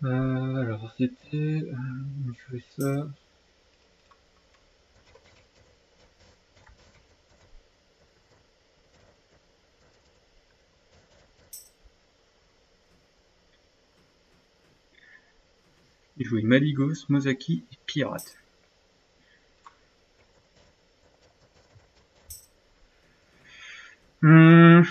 Alors c'était... je fais ça... Il jouait Maligos, Mozaki et Pirate. On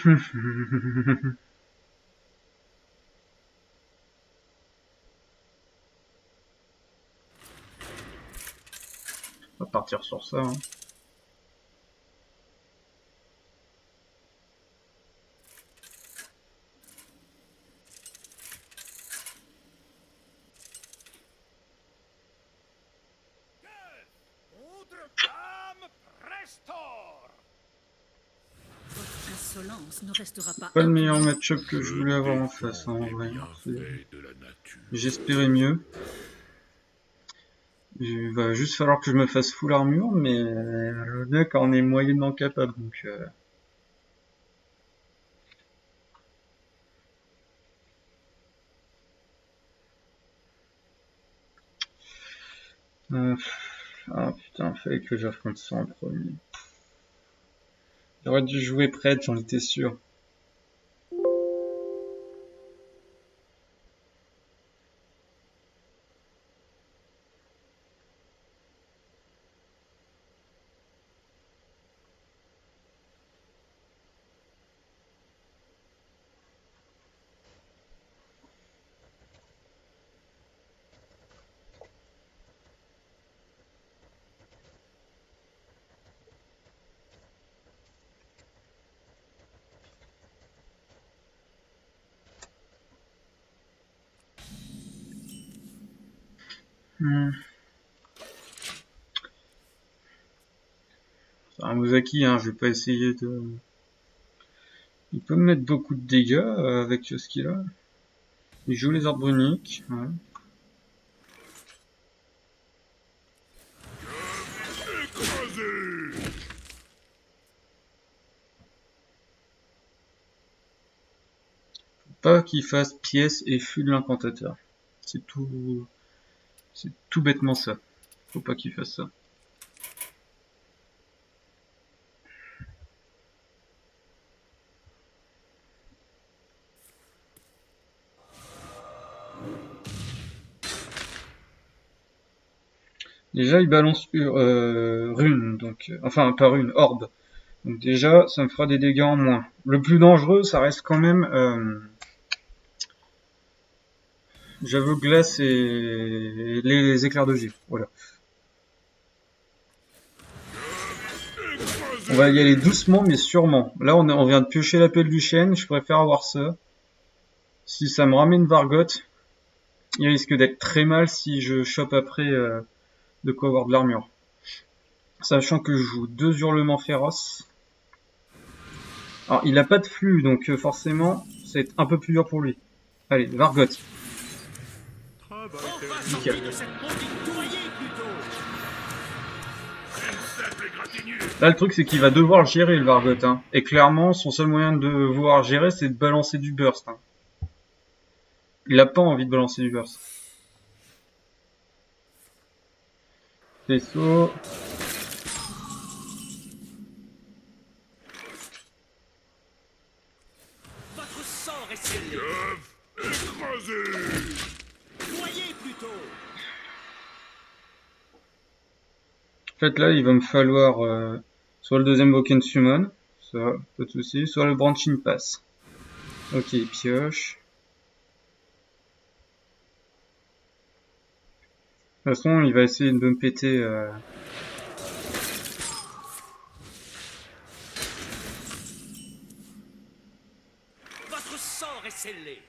va partir sur ça. Hein. Ne restera pas le meilleur match-up que je voulais avoir en face, hein, en vrai. J'espérais mieux. Il va juste falloir que je me fasse full armure, mais le deck en est moyennement capable, donc... Ah putain, fallait que j'affronte ça en premier. J'aurais dû jouer prêtre, j'en étais sûr. C'est un Mozaki, hein, je vais pas essayer de... Il peut me mettre beaucoup de dégâts avec ce qu'il a. Il joue les arbres uniques. Ouais. Faut pas qu'il fasse pièce et flux de l'incantateur. C'est tout bêtement ça. Faut pas qu'il fasse ça. Déjà, il balance rune, donc enfin pas rune, orbe. Donc déjà, ça me fera des dégâts en moins. Le plus dangereux, ça reste quand même j'avoue glace et les éclairs de givre. Voilà. On va y aller doucement mais sûrement. Là, on vient de piocher l'appel du chêne. Je préfère avoir ça. Si ça me ramène Vargot, il risque d'être très mal si je chope après de quoi avoir de l'armure. Sachant que je joue 2 hurlements féroces. Alors, il a pas de flux, donc forcément, ça va être un peu plus dur pour lui. Allez, Vargot. Nickel. Là, le truc, c'est qu'il va devoir gérer le Vargot. Hein. Et clairement, son seul moyen de pouvoir gérer, c'est de balancer du burst. Hein. Il a pas envie de balancer du burst. Faisceau. Votre sort est scellé. Noyez plutôt. En fait, là, il va me falloir soit le deuxième Woken Summon, ça, pas de soucis, soit le Branching Pass. Ok, il pioche. De toute façon, il va essayer de me péter... Votre sort est scellé.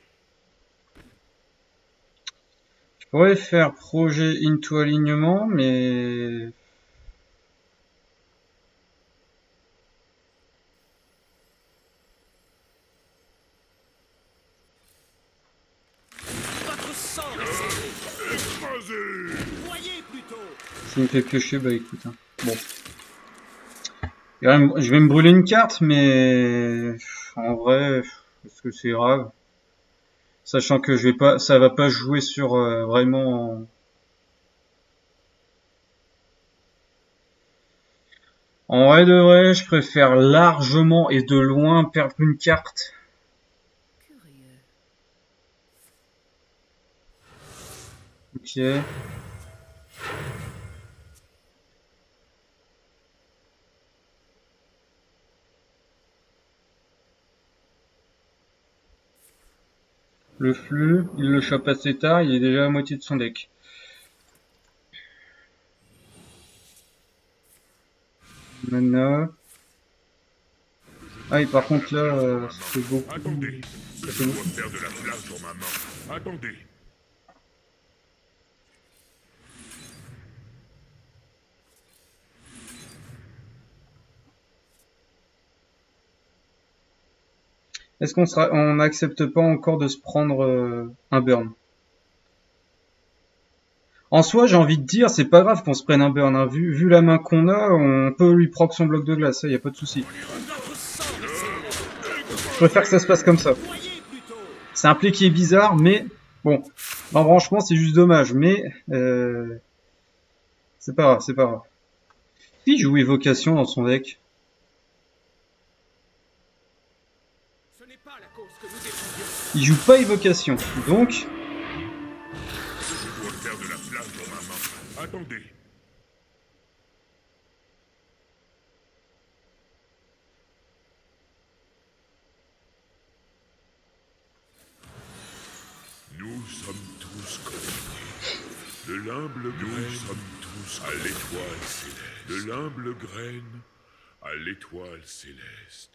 Je pourrais faire projet into alignement, mais... Votre sort est scellé. Noyez plutôt. S'il me fait piocher, bah écoute. Hein. Bon. Je vais me brûler une carte, mais... En vrai, est-ce que c'est grave? Sachant que je vais pas, ça va pas jouer sur vraiment. En vrai de vrai, je préfère largement et de loin perdre une carte. Curieux. Ok. Le flux, il le chope assez tard, il est déjà à moitié de son deck. Mana. Ah et par contre là, ça fait beaucoup. Attendez, Ça je fait dois beaucoup. faire de la place dans ma main. Attendez. Est-ce on n'accepte pas encore de se prendre un burn? En soi, j'ai envie de dire, c'est pas grave qu'on se prenne un burn, hein. Vu la main qu'on a, on peut lui proc son bloc de glace, ça y a pas de souci. Je préfère que ça se passe comme ça. C'est un play qui est bizarre, mais bon, en franchement, c'est juste dommage, mais c'est pas grave, c'est pas grave. Il joue évocation dans son deck. Il joue pas évocation, donc Je dois faire de la place dans ma main. Attendez. Nous sommes tous connectés. De l'humble graine, nous sommes tous à l'étoile céleste. De l'humble graine à l'étoile céleste.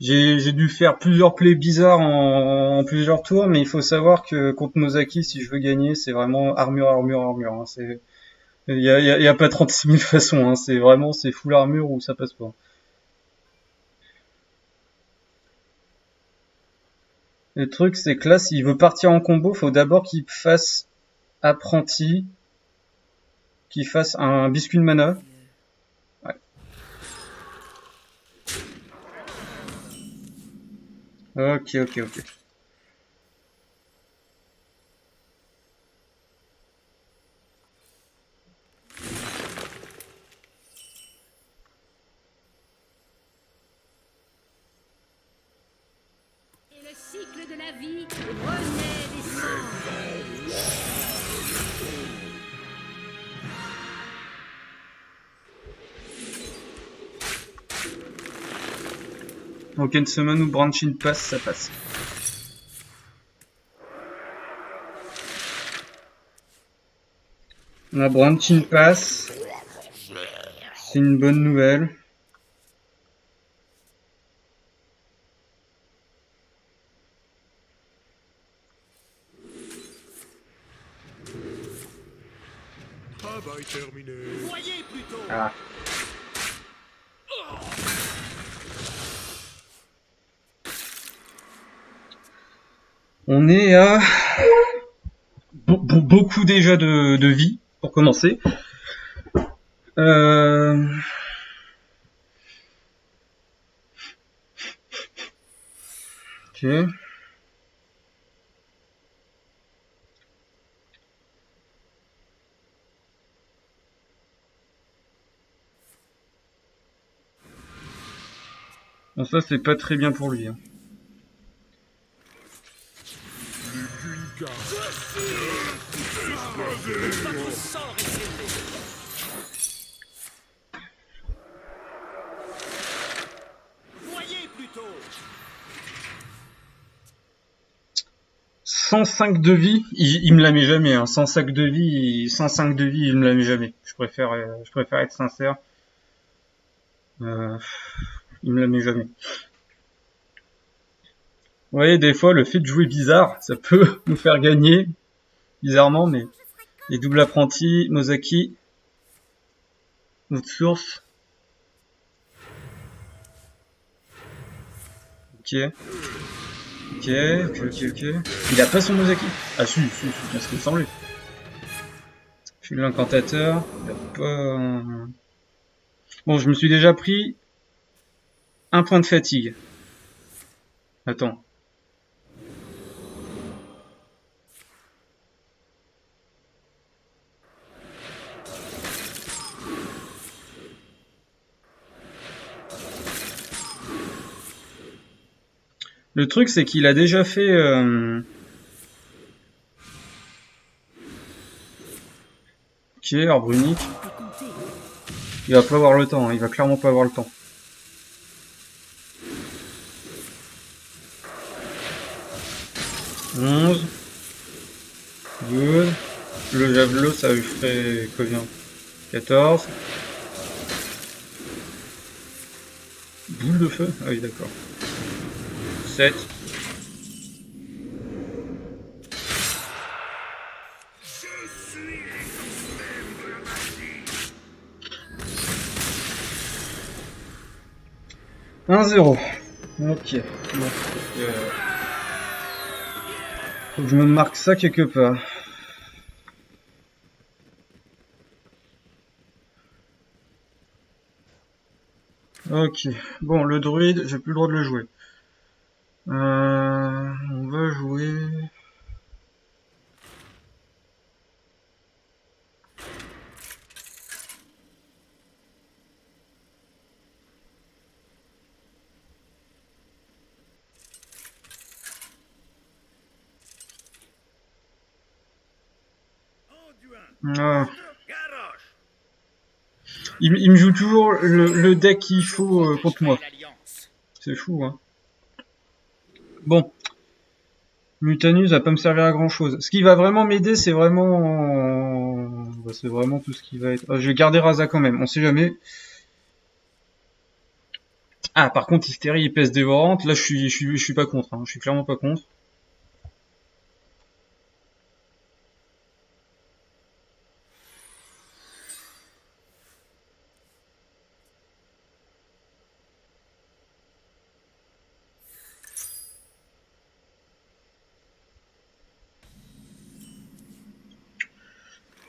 j'ai dû faire plusieurs plays bizarres en plusieurs tours, mais il faut savoir que contre Nozaki, si je veux gagner, c'est vraiment armure, armure, armure, hein. Il y a pas 36 000 façons, hein. C'est vraiment, c'est full armure ou ça passe pas. Le truc, c'est que là, s'il veut partir en combo, faut d'abord qu'il fasse apprenti, qu'il fasse un biscuit de mana. Ouais. Ok, ok, ok. Et le cycle de la vie renaît des cendres. Ok, une semaine ou Branching passe, ça passe. On a Branching passe. C'est une bonne nouvelle. Travail terminé. Voyez plutôt. Ah. On est à beaucoup déjà de vie, pour commencer. Ok. Bon, ça, c'est pas très bien pour lui, hein. Plus qu'une carte. Votre sort est scellé. Voyez plutôt. 105 de vie, il me la met jamais, hein. 105 de vie, 105 de vie, il me la met jamais. Je préfère être sincère. Il me la met jamais. Vous voyez, des fois, le fait de jouer bizarre, ça peut nous faire gagner, bizarrement, mais les doubles apprentis, Nozaki, notre source. Ok. Ok. Il a pas son Nozaki. Ah si, c'est ce qu'il me semblait. Je suis l'incantateur. Y a pas... Bon, je me suis déjà pris un point de fatigue. Attends. Le truc, c'est qu'il a déjà fait... Ok, arbre unique. Il va pas avoir le temps, hein. Il va clairement pas avoir le temps. « 11. Good. Le javelot, ça lui ferait combien? 14. Boule de feu? Ah oui, d'accord. 7. Un 0. Ok. Bon. Faut que je me marque ça quelque part. Ok. Bon, le druide, j'ai plus le droit de le jouer. On va jouer... Ah. Il me joue toujours le deck qu'il faut contre moi. C'est fou, hein. Bon. Mutanus va pas me servir à grand chose. Ce qui va vraiment m'aider, c'est vraiment... Bah, c'est vraiment tout ce qui va être... Ah, je vais garder Raza quand même, on sait jamais. Ah, par contre, Hystérie épaisse dévorante, là je suis pas contre, hein. Je suis clairement pas contre.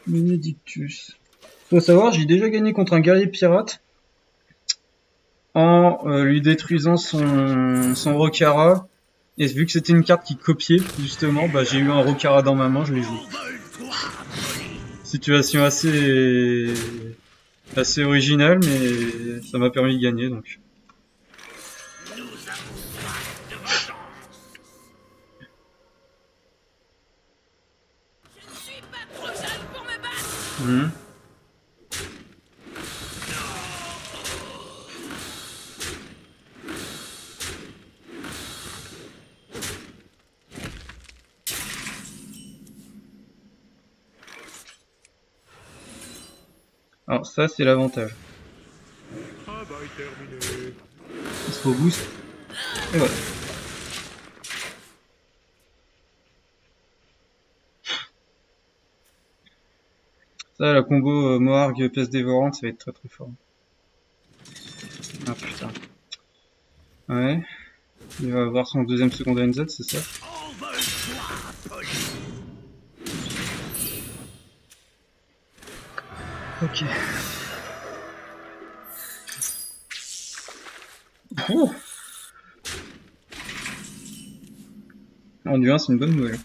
Benedictus. Faut savoir, j'ai déjà gagné contre un guerrier pirate en lui détruisant son Rokara. Et vu que c'était une carte qui copiait, justement, bah j'ai eu un Rokara dans ma main, je l'ai joué. Situation assez originale, mais ça m'a permis de gagner, donc. Je suis pas trop jeune pour me battre. Mmh. Alors ça c'est l'avantage. Travail terminé. Il se reboost. Et voilà. Ça, la combo Moarg pièce dévorante, ça va être très très fort. Ah putain. Ouais. Il va avoir son deuxième secondaire NZ, c'est ça? Ok. Oh, en du 1, c'est une bonne nouvelle.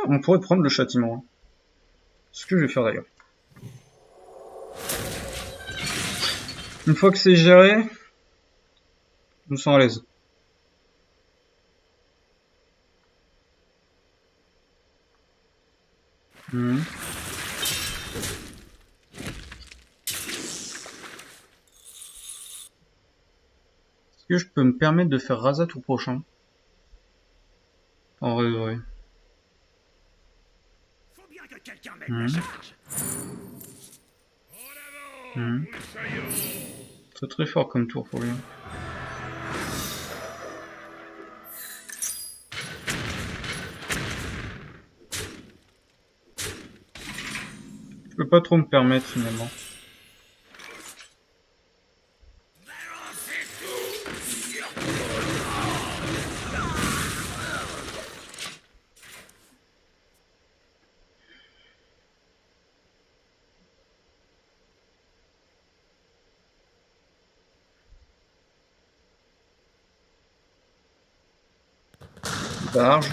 On pourrait prendre le châtiment. Hein. Ce que je vais faire d'ailleurs. Une fois que c'est géré, je me sens à l'aise. Mmh. Est-ce que je peux me permettre de faire Raza tout prochain? En vrai, ouais. Faut bien que quelqu'un mette Mmh. la charge. Mmh. C'est très fort comme tour pour lui. Je peux pas trop me permettre finalement. Barge.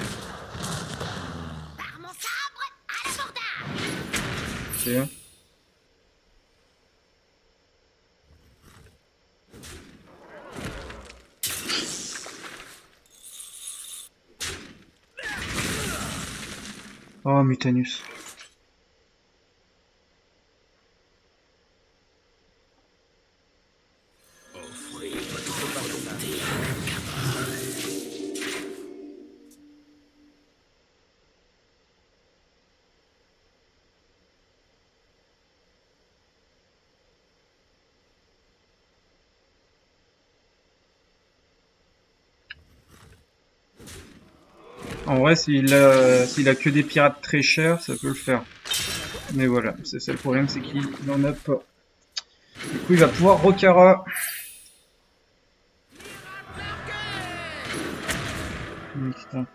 Par mon sabre, à l'abordage. Ok. Oh, Mutanus. En vrai, s'il a que des pirates très chers, ça peut le faire. Mais voilà, c'est ça le problème, c'est qu'il en a pas. Du coup, il va pouvoir Rokara. Putain.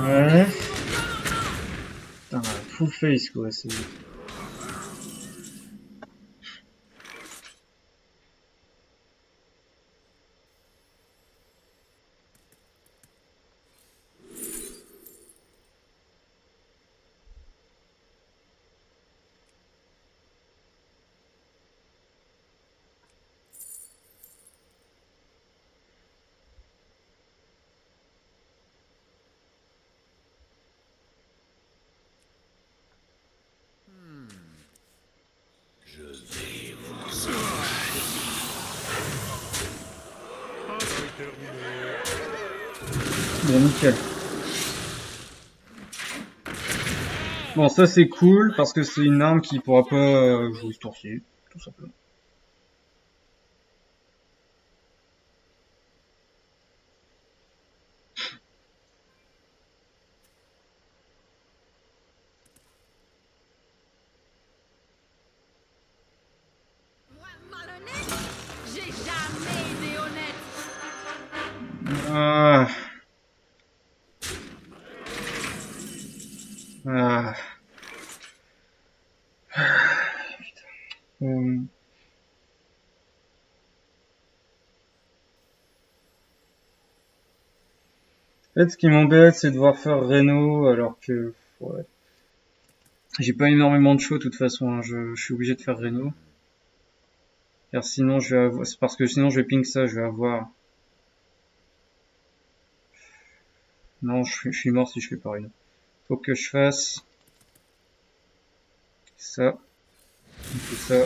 Ouais. Putain, full face quoi, c'est... Bon, nickel. Bon, ça c'est cool, parce que c'est une arme qui pourra pas jouer ce tour-ci, tout simplement. Moi, malhonnête, j'ai jamais été honnête. Ah. Ah. Euh, En fait, ce qui m'embête, c'est de devoir faire Reno, alors que... Ouais. J'ai pas énormément de choix, de toute façon, hein. Je suis obligé de faire Reno. Car sinon, je vais avoir... C'est parce que sinon, je vais ping ça, je vais avoir... Non, je suis mort si je fais pas Reno. Faut que je fasse... Ça. Et ça.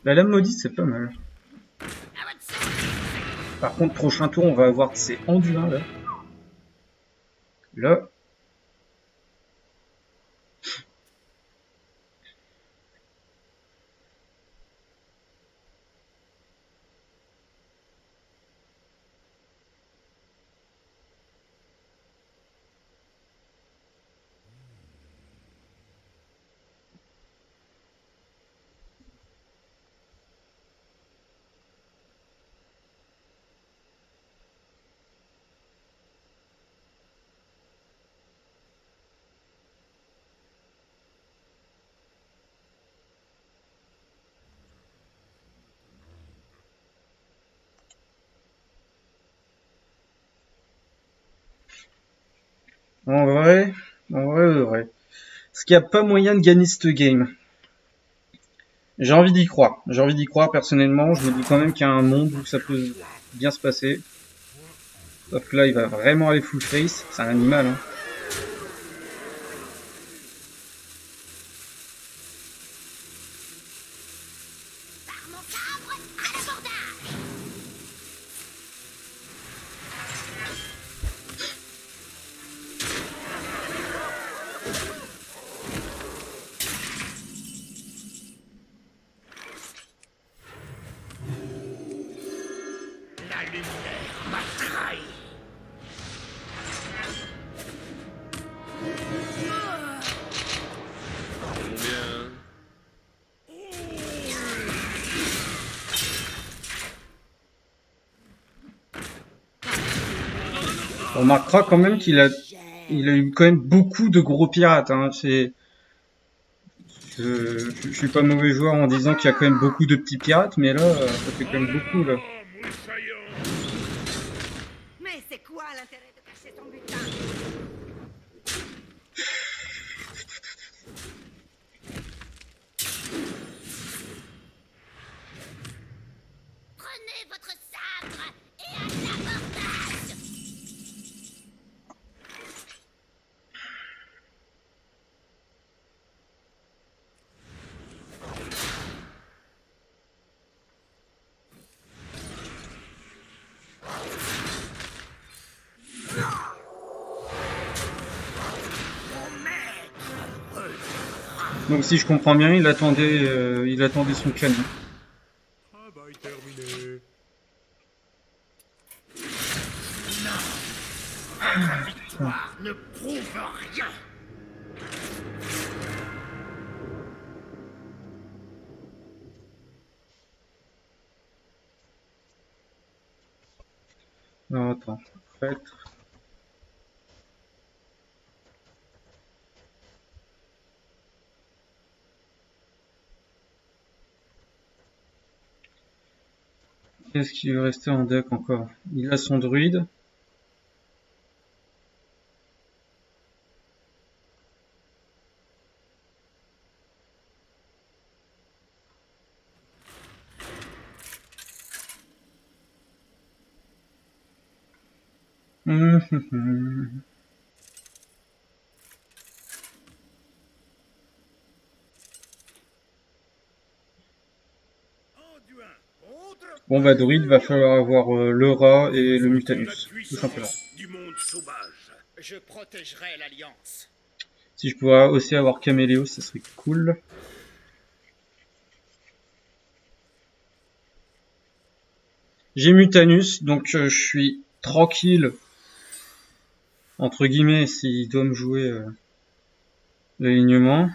La lame maudite, c'est pas mal. Par contre, prochain tour, on va avoir ces Anduins, là. Là. En vrai, de vrai. Est-ce qu'il n'y a pas moyen de gagner cette game? J'ai envie d'y croire. J'ai envie d'y croire personnellement. Je me dis quand même qu'il y a un monde où ça peut bien se passer. Sauf que là, il va vraiment aller full face. C'est un animal, hein. Par mon sabre, à l'abordage. La lumière m'a trahi. Combien? On remarquera quand même qu'il a il a eu quand même beaucoup de gros pirates. Hein. Je suis pas mauvais joueur en disant qu'il y a quand même beaucoup de petits pirates, mais là, ça fait quand En même beaucoup là. avant, moussaillon. Mais c'est quoi l'intérêt de cacher ton butin? Prenez votre sabre et à l'abordage. Donc si je comprends bien, il attendait son canon. Travail terminé. Victoire ne prouve rien. Alors attends, prêtre. Qu'est-ce qui lui restait en deck encore? Il a son druide. Anduin contre Bon bah druide, va falloir avoir le rat et le la mutanus, tout simplement. puissance du monde sauvage. Je protégerai l'Alliance. Si je pouvais aussi avoir Caméléos, ça serait cool. J'ai Mutanus, donc je suis tranquille, entre guillemets, s'il doit me jouer l'alignement.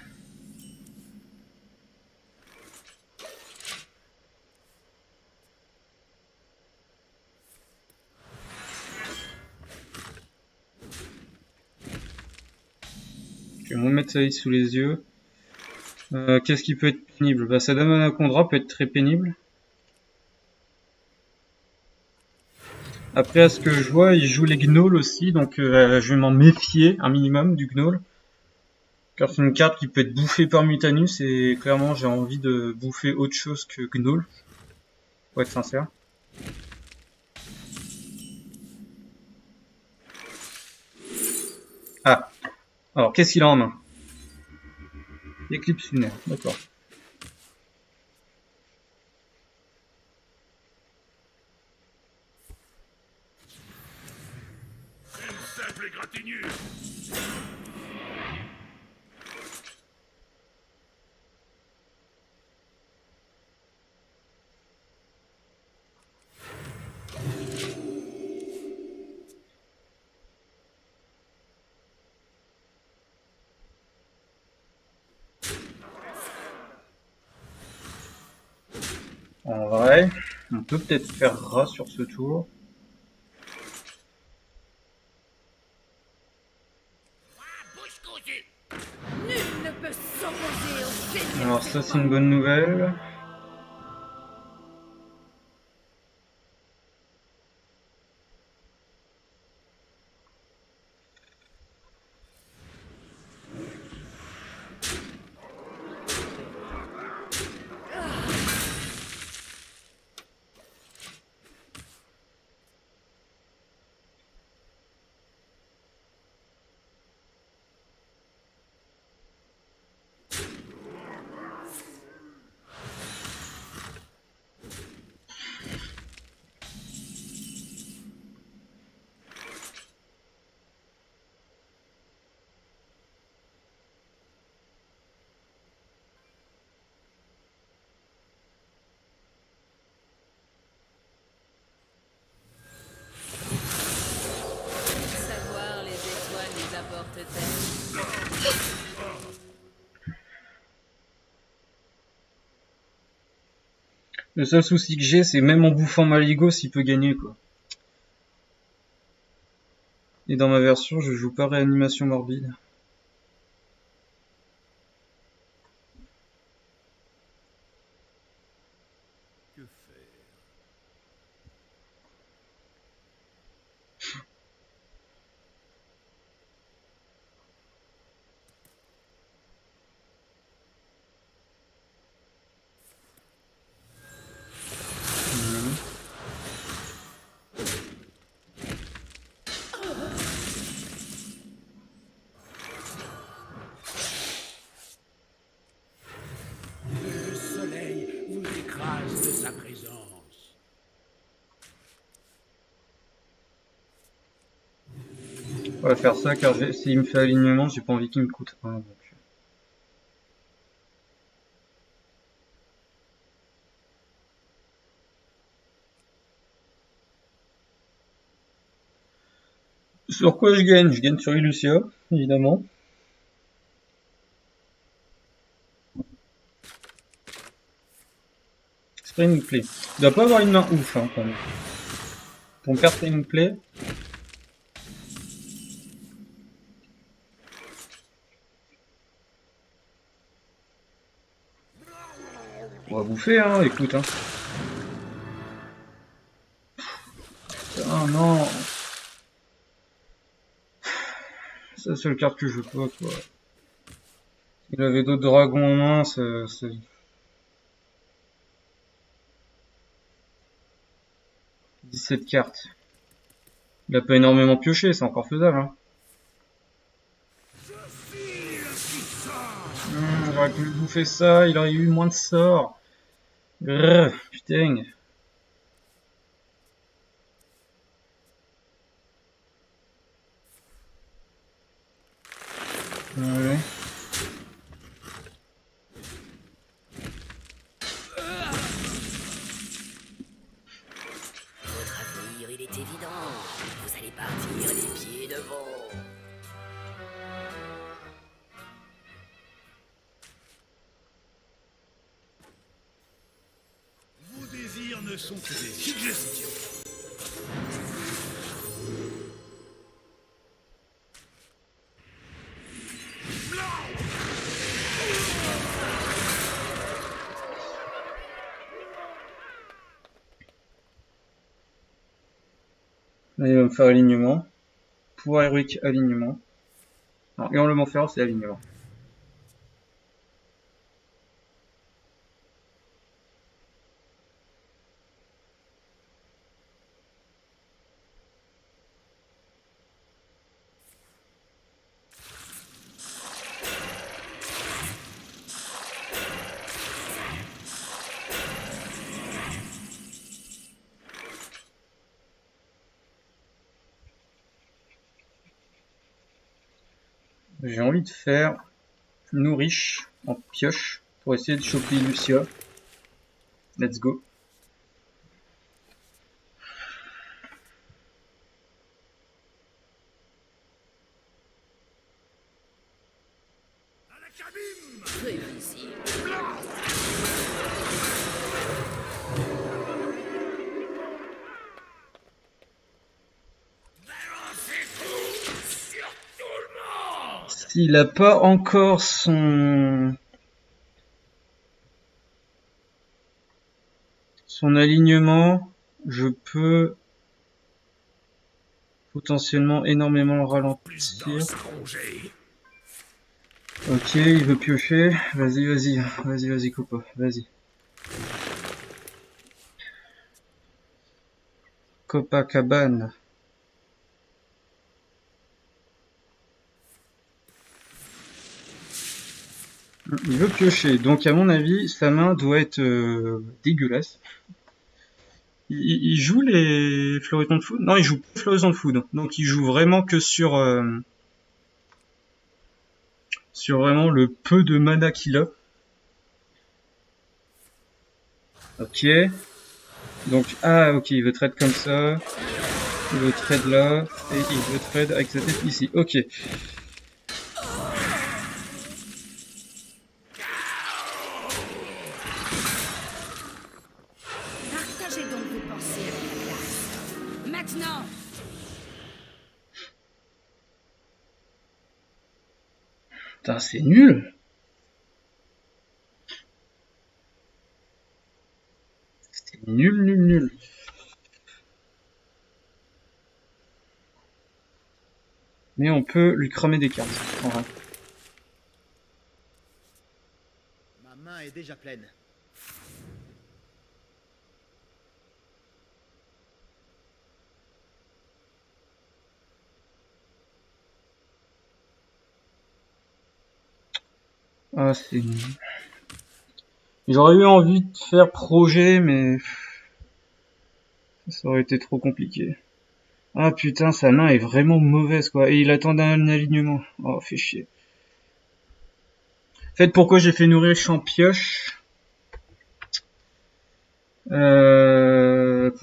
Je vais me remettre ça sous les yeux. Qu'est-ce qui peut être pénible? Bah, sa Dame Anaconda peut être très pénible. Après, à ce que je vois, il joue les gnolls aussi, donc je vais m'en méfier un minimum du gnoll. Car c'est une carte qui peut être bouffée par Mutanus, et clairement j'ai envie de bouffer autre chose que gnoll. Pour être sincère. Ah, alors qu'est-ce qu'il a en main? Éclipse lunaire, d'accord. Une simple égratignure. En vrai, on peut peut-être faire rat sur ce tour. Bouche cousue. Nul ne peut s'opposer au Seigneur. Alors ça c'est une bonne nouvelle. Savoir les étoiles nous apportent-elles. Le seul souci que j'ai, c'est même en bouffant Maligos, il peut gagner quoi. Et dans ma version, je joue pas réanimation morbide. Que faire? Le soleil vous écrase de sa présence. On va faire ça car s'il me fait alignement, j'ai pas envie qu'il me coûte 1. Donc. Sur quoi je gagne? Je gagne sur Illucia, évidemment. Spring Play. Il doit pas avoir une main ouf, hein, quand même. Pour me faire Spring Play. On va bouffer, hein, écoute, hein. Ah non. C'est la seule carte que je veux pas, quoi. Il avait d'autres dragons en main, c'est... 17 cartes. Il a pas énormément pioché, c'est encore faisable, hein. J'aurais pu bouffer ça, il aurait eu moins de sorts. Grrr, putain. Ouais. Votre avenir, il est évident. Vous allez partir les pieds devant. Vos désirs ne sont que des suggestions. Là, il va me faire alignement. Pouvoir héroïque, alignement. Non, hurlement féroce, c'est alignement. J'ai envie de faire Nourish en pioche pour essayer de choper Lucia. Let's go. À la cabine! Prévisible. S'il a pas encore son alignement, je peux potentiellement énormément le Plus ralentir. d'os rongés. Ok, il veut piocher. Vas-y, vas-y, vas-y, vas-y, copain, vas-y. Copacabana. Il veut piocher, donc à mon avis, sa main doit être dégueulasse. Il joue les Florisons de Food? Non, il joue pas Florisons de Food. Donc il joue vraiment que sur vraiment le peu de mana qu'il a. Ok. Donc, ah ok, il veut trade comme ça. Il veut trade là. Et il veut trade avec sa tête ici. Ok. Partagez donc vos pensées avec la classe. Maintenant. Putain, c'est nul. C'est nul, nul, nul. Mais on peut lui cramer des cartes, en vrai. Ma main est déjà pleine. Ah, c'est nul. J'aurais eu envie de faire projet, mais ça aurait été trop compliqué. Ah putain, sa main est vraiment mauvaise, quoi. Et il attendait un alignement. Oh, fait chier. En fait, pourquoi j'ai fait nourrir champ pioche? Pour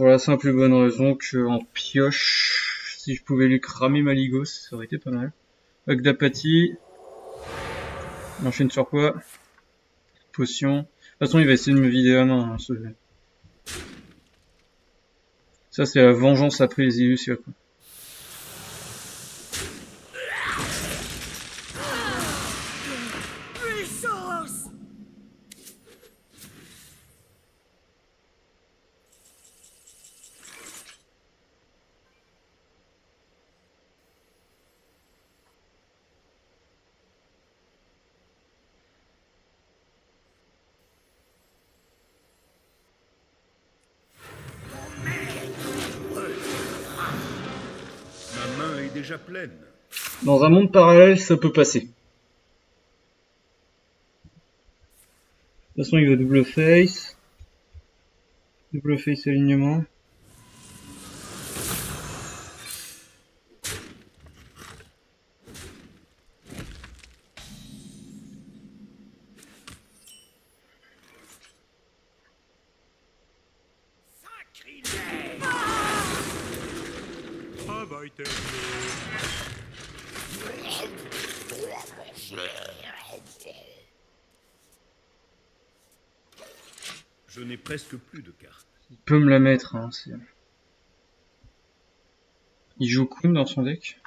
la simple et bonne raison que en pioche, si je pouvais lui cramer Maligos, ça aurait été pas mal. Bac d'apathie. On enchaîne sur quoi? Potion. De toute façon, il va essayer de me vider la main, hein, ce jeu. Ça, c'est la vengeance après les illusions, quoi. Ma main est déjà pleine. Dans un monde parallèle, ça peut passer. De toute façon, il va double face. Double face alignement. Travail terminé. Je n'ai presque plus de cartes. Il peut me la mettre, hein. Il joue Kun dans son deck.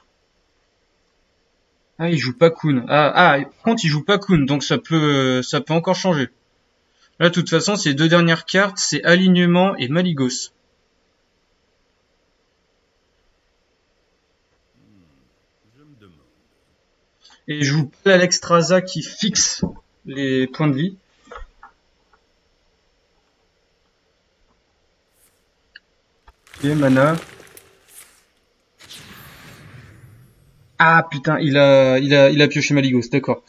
Ah, il joue pas Kun. Par contre, il joue pas Kun, donc ça peut encore changer. Là, de toute façon, ces deux dernières cartes, c'est Alignement et Maligos. Je me demande. Et je joue pas l'Alexstrasza qui fixe les points de vie. Ok, mana. Ah putain, il a pioché Maligos, d'accord.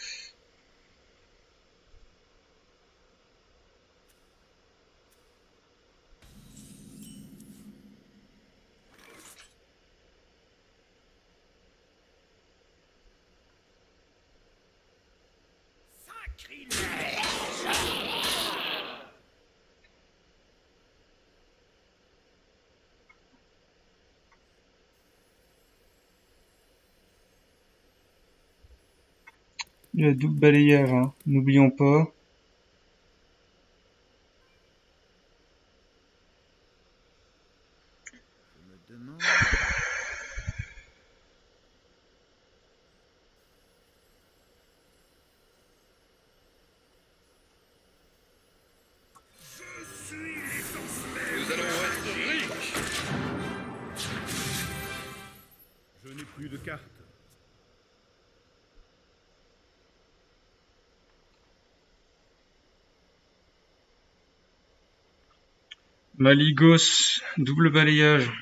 Le double balayage, hein. N'oublions pas. Je me demande. Je n'ai plus de cartes. Maligos, double balayage.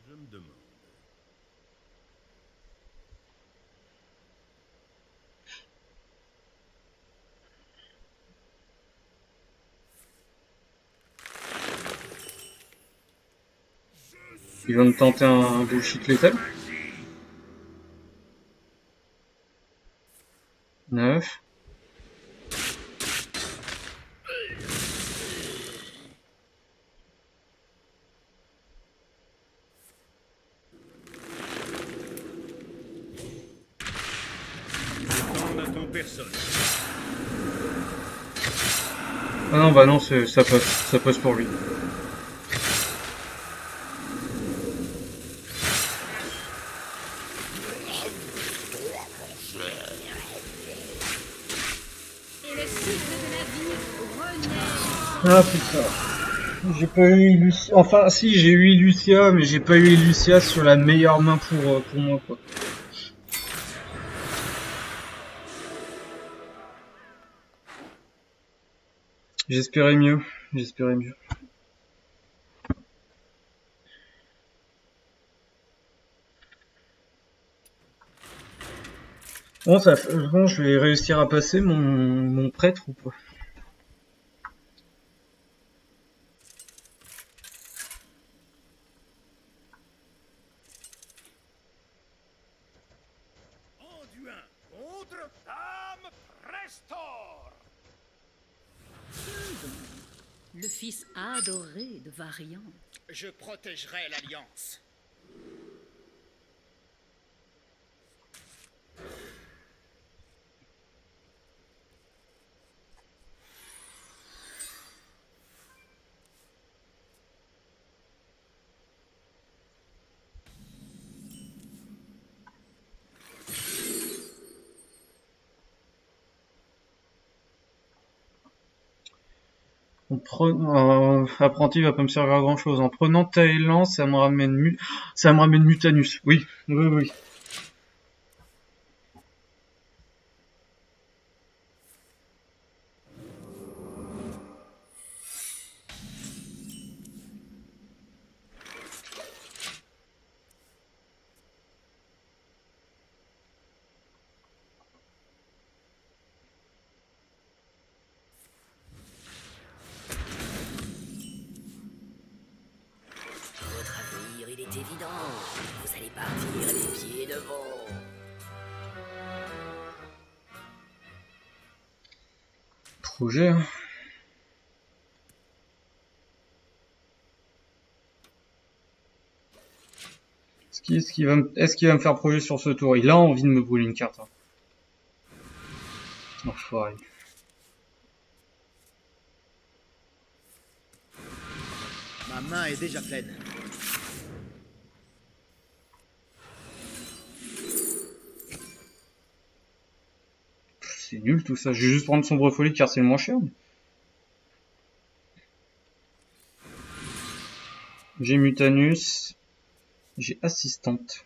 Je me demande. Il va me tenter un bullshit létal. 9. On n'attend personne. Ah non, bah non, ça passe pour lui. Et le cycle de la vie renaît. Ah putain. J'ai pas eu Lucia. Enfin, si, j'ai eu Lucia, mais j'ai pas eu Lucia sur la meilleure main pour moi, quoi. J'espérais mieux. J'espérais mieux. Bon, bon, je vais réussir à passer mon prêtre ou pas? Anduin contre Dame Prestor. Le fils adoré de Varian. Je protégerai l'Alliance. Apprenti va pas me servir à grand chose. En prenant Taïlan, ça me ramène Mutanus. Oui, oui, oui. Votre avenir, il est évident. Vous allez partir les pieds devant. Projet, hein. Est-ce qu'il va me faire projet sur ce tour? Il a envie de me brûler une carte, hein. Enfoiré. Ma main est déjà pleine. C'est nul tout ça. Je vais juste prendre sombre folie car c'est le moins cher. J'ai Mutanus. J'ai assistante.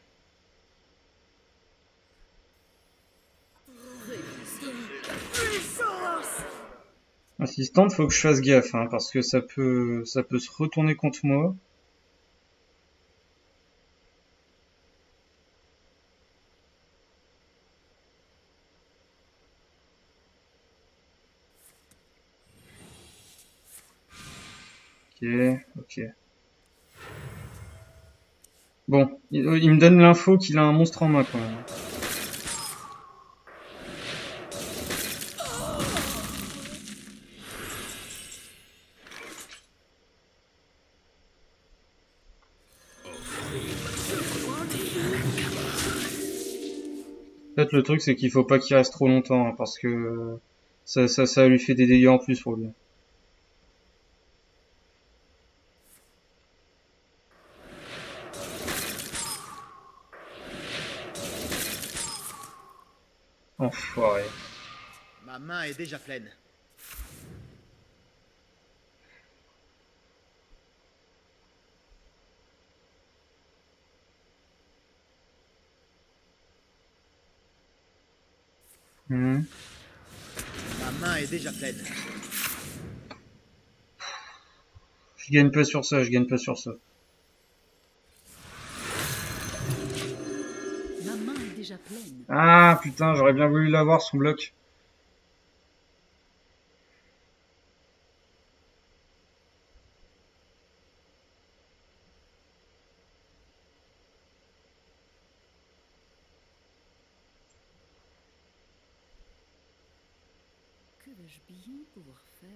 Assistante, faut que je fasse gaffe, hein, parce que ça peut se retourner contre moi. Ok, ok. Bon, il me donne l'info qu'il a un monstre en main quand même. Peut-être le truc c'est qu'il faut pas qu'il reste trop longtemps, hein, parce que ça lui fait des dégâts en plus pour lui. Enfoiré. Ma main est déjà pleine. Mhm. Ma main est déjà pleine. Je gagne pas sur ça, je gagne pas sur ça. Ma main est déjà pleine. Ah putain, j'aurais bien voulu l'avoir son bloc. Que vais-je bien pouvoir faire?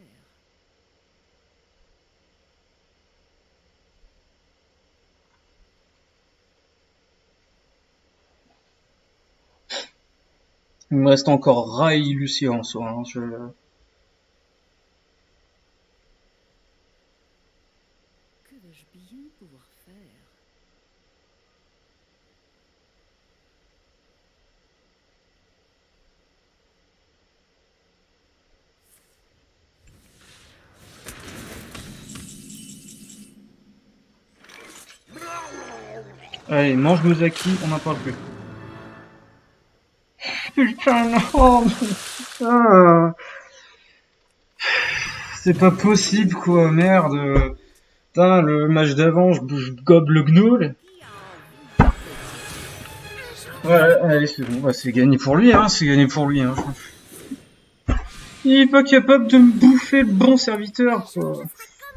Il me reste encore Rai Lucia en soi, hein, vais-je bien pouvoir faire? Allez, mange Gozaki, on n'en parle plus. Putain, non! Ah, c'est pas possible, quoi, merde. Putain, le match d'avant, je gobe le gnoul. Ouais, allez, c'est bon, bah, c'est gagné pour lui, hein, c'est gagné pour lui, hein. Il est pas capable de me bouffer le bon serviteur, quoi.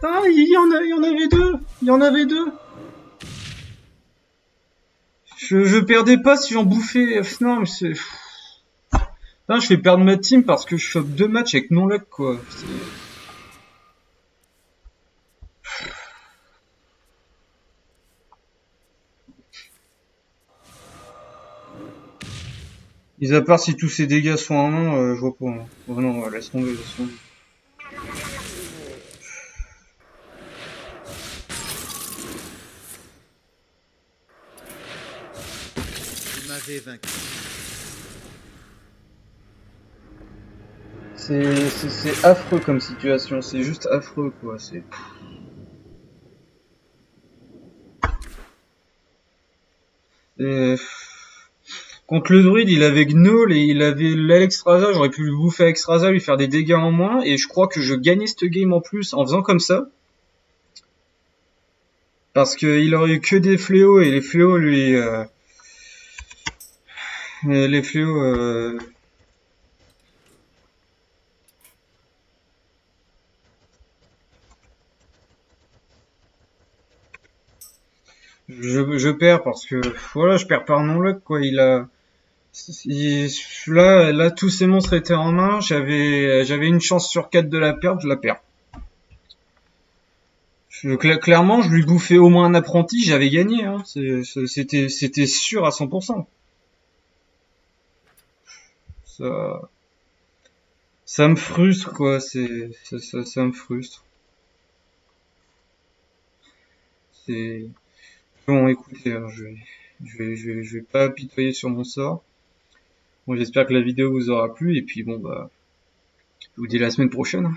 Ah, il y en avait deux, il y en avait deux. Je perdais pas si j'en bouffais. Non, mais c'est. Putain, je fais perdre ma team parce que je chope deux matchs avec non-luck, quoi. Mis à part si tous ces dégâts sont en main, je vois pas. Hein. Oh non, laisse tomber, laisse tomber. Vous m'avez vaincu. C'est affreux comme situation, c'est juste affreux, quoi. C'est. Et... Contre le druide, il avait Gnoll et il avait l'Alexstrasza, j'aurais pu lui bouffer Alexstrasza, lui faire des dégâts en moins, et je crois que je gagnais cette game en plus en faisant comme ça. Parce qu'il aurait eu que des fléaux, et les fléaux lui... les fléaux... je perds parce que... Voilà, je perds par non-luck, quoi. Là, tous ces monstres étaient en main, j'avais une chance sur 4 de la perdre, je la perds. Clairement, je lui bouffais au moins un apprenti, j'avais gagné. Hein. C'était sûr à 100%. Ça, ça me frustre, quoi. Ça me frustre. C'est bon. Écoutez, hein, je vais pas apitoyer sur mon sort. Bon, j'espère que la vidéo vous aura plu et puis bon bah, je vous dis à la semaine prochaine.